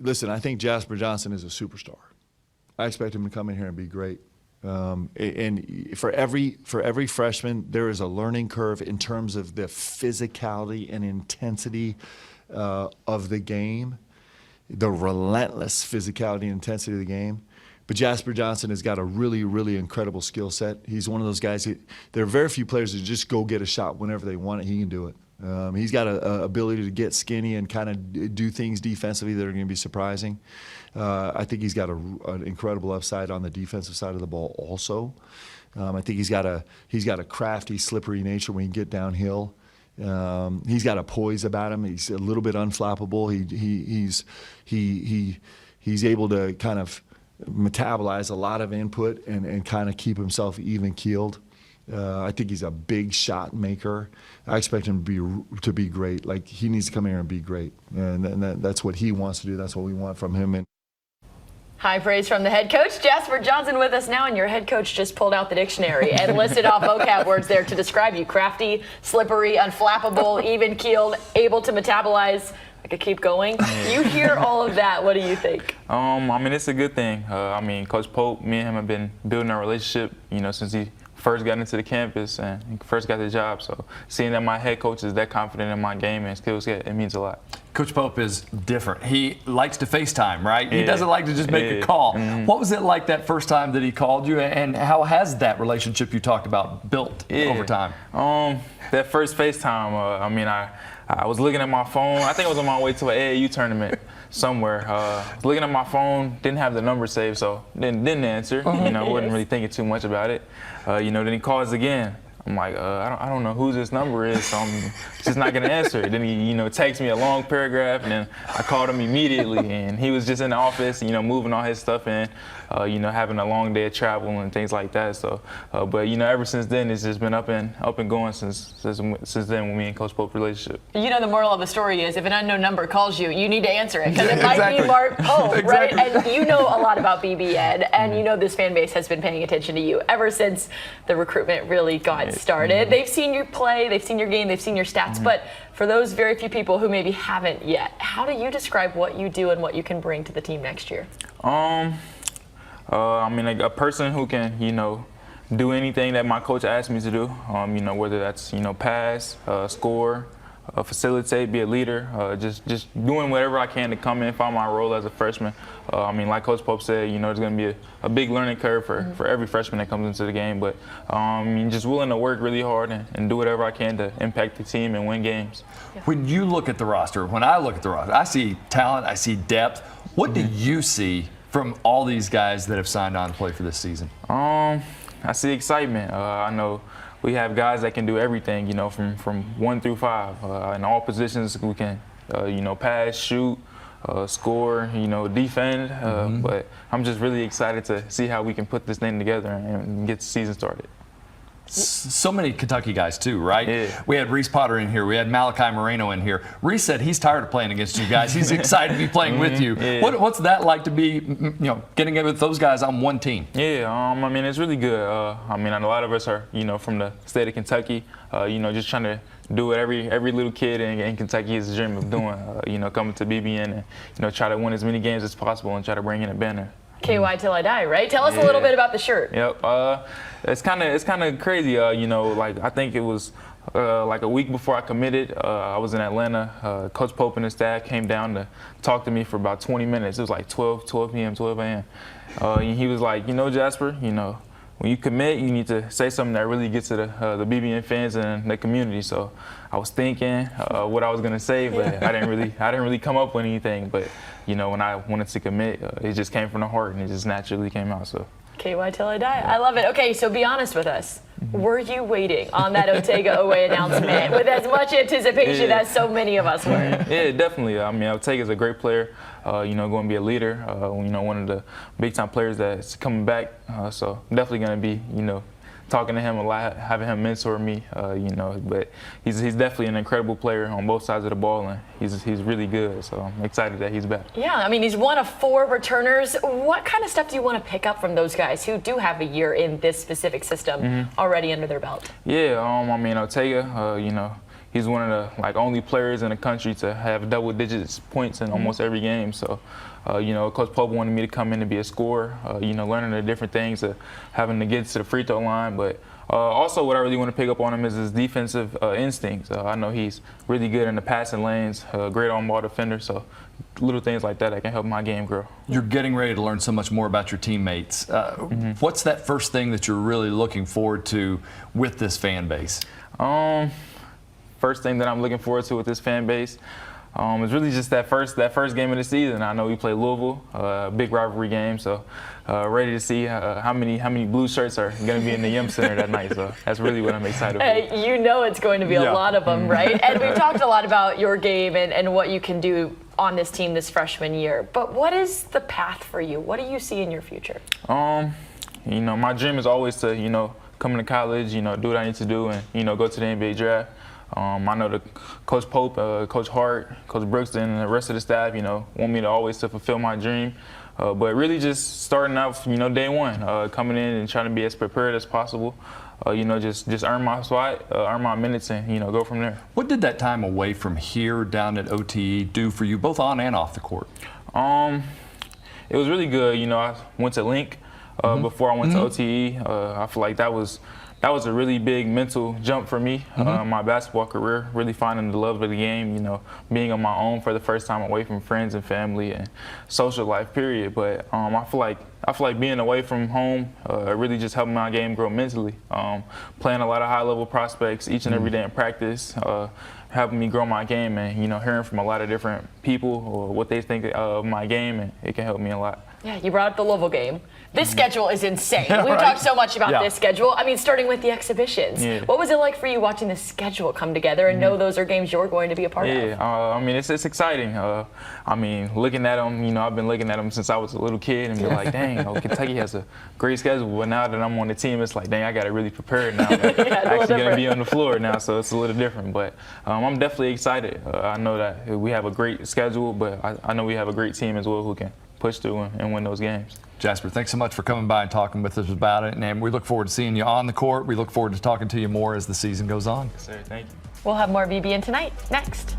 listen, I think Jasper Johnson is a superstar. I expect him to come in here and be great. And for every freshman, there is a learning curve in terms of the physicality and intensity of the game, the relentless physicality and intensity of the game. But Jasper Johnson has got a really, really incredible skill set. He's one of those guys. There are very few players that just go get a shot whenever they want it. He can do it. He's got an ability to get skinny and kind of do things defensively that are going to be surprising. I think he's got an incredible upside on the defensive side of the ball also. I think he's got a crafty, slippery nature when he can get downhill. He's got a poise about him. He's a little bit unflappable. He's able to kind of metabolize a lot of input and kind of keep himself even keeled. I think he's a big shot maker. I expect him to be great. Like, he needs to come here and be great, and that's what he wants to do. That's what we want from him. High praise from the head coach, Jasper Johnson, with us now, and your head coach just pulled out the dictionary and listed off vocab words there to describe you: crafty, slippery, unflappable, even-keeled, able to metabolize. I could keep going. You hear all of that. What do you think? I mean, it's a good thing. I mean, Coach Pope, me and him have been building our relationship, since he first got into the campus and first got the job. So seeing that my head coach is that confident in my game and skill set, it means a lot. Coach Pope is different. He likes to FaceTime, right? Yeah. He doesn't like to just make a call. Mm-hmm. What was it like that first time that he called you, and how has that relationship you talked about built over time? That first FaceTime, I mean, I was looking at my phone. I think I was on my way to an AAU tournament somewhere. I was looking at my phone, didn't have the number saved, so didn't answer. Wasn't really thinking too much about it. Then he calls again. I'm like, I don't know who this number is, so I'm just not gonna answer. Then he, texts me a long paragraph, and then I called him immediately, and he was just in the office, moving all his stuff in, having a long day of travel and things like that. So, but ever since then, it's just been up and going since then when me and Coach Pope's relationship. The moral of the story is, if an unknown number calls you, you need to answer it, because it might be Mark Pope, right? And you know a lot about BBN, and this fan base has been paying attention to you ever since the recruitment really got started. They've seen you play, they've seen your game, they've seen your stats, but for those very few people who maybe haven't yet, how do you describe what you do and what you can bring to the team next year? I mean, like a person who can, do anything that my coach asked me to do, whether that's, pass, score, facilitate, be a leader, just doing whatever I can to come in, find my role as a freshman. I mean, like Coach Pope said, there's going to be a big learning curve for every freshman that comes into the game, but just willing to work really hard and do whatever I can to impact the team and win games. When you look at the roster, when I look at the roster, I see talent, I see depth. What do you see from all these guys that have signed on to play for this season? I see excitement. I know we have guys that can do everything, from 1 through 5. In all positions, we can, pass, shoot, score, defend. But I'm just really excited to see how we can put this thing together and get the season started. So many Kentucky guys too, right? Yeah. We had Reese Potter in here. We had Malachi Moreno in here. Reese said he's tired of playing against you guys. He's excited to be playing with you. Yeah. What's that like to be, getting in with those guys on one team? Yeah, I mean, it's really good. I mean, a lot of us are, from the state of Kentucky, just trying to do what every little kid in Kentucky is dream of doing, coming to BBN and, try to win as many games as possible and try to bring in a banner. KY till I die, right? Tell us a little bit about the shirt. Yep. It's kind of crazy. Like I think it was like a week before I committed. I was in Atlanta. Coach Pope and his staff came down to talk to me for about 20 minutes. It was like 12 p.m., 12 a.m. And he was like, Jasper, when you commit, you need to say something that really gets to the BBN fans and the community. So I was thinking what I was gonna say, but I didn't really come up with anything. But when I wanted to commit, it just came from the heart and it just naturally came out. So. KY till I die. I love it. Okay, so be honest with us. Were you waiting on that Ortega away announcement with as much anticipation as so many of us were? Yeah, definitely. I mean, Ortega's a great player. Going to be a leader. One of the big-time players that's coming back. So definitely going to be, talking to him a lot, having him mentor me. But he's definitely an incredible player on both sides of the ball, and he's really good. So I'm excited that he's back. Yeah, I mean, he's one of 4 returners. What kind of stuff do you want to pick up from those guys who do have a year in this specific system already under their belt? Yeah, I mean, Ortega, he's one of the only players in the country to have double digits points in almost every game. So, Coach Pope wanted me to come in and be a scorer. Learning the different things of having to get to the free throw line, but. Also, what I really want to pick up on him is his defensive instincts. I know he's really good in the passing lanes, great on-ball defender, so little things like that can help my game grow. You're getting ready to learn so much more about your teammates. What's that first thing that you're really looking forward to with this fan base? First thing that I'm looking forward to with this fan base is really just that first game of the season. I know we play Louisville, big rivalry game, so ready to see how many blue shirts are going to be in the Yum Center that night. So that's really what I'm excited for. You know it's going to be a lot of them, right? And we've talked a lot about your game and what you can do on this team this freshman year. But what is the path for you? What do you see in your future? My dream is always to, come into college, do what I need to do and, go to the NBA draft. I know the Coach Pope, Coach Hart, Coach Brookston, and the rest of the staff, want me to always to fulfill my dream. But really just starting out, day one, coming in and trying to be as prepared as possible. Just earn my spot, earn my minutes, and go from there. What did that time away from here down at OTE do for you, both on and off the court? It was really good. I went to Link before I went to OTE. I feel like that was a really big mental jump for me, my basketball career, really finding the love of the game, being on my own for the first time away from friends and family and social life, period. But I feel like being away from home really just helped my game grow mentally. Playing a lot of high-level prospects each and every day in practice, helping me grow my game and, hearing from a lot of different people or what they think of my game, and it can help me a lot. Yeah, you brought up the Louisville game. This schedule is insane. We've talked so much about this schedule. I mean, starting with the exhibitions. Yeah. What was it like for you watching the schedule come together and know those are games you're going to be a part of? Yeah, it's exciting. Looking at them, I've been looking at them since I was a little kid and be like, dang, Kentucky has a great schedule. But now that I'm on the team, it's like, dang, I got to really prepare now. I'm actually going to be on the floor now, so it's a little different. But I'm definitely excited. I know that we have a great schedule, but I know we have a great team as well who can push through and win those games. Jasper, thanks so much for coming by and talking with us about it. And we look forward to seeing you on the court. We look forward to talking to you more as the season goes on. Yes, sir. Thank you. We'll have more BBN Tonight next.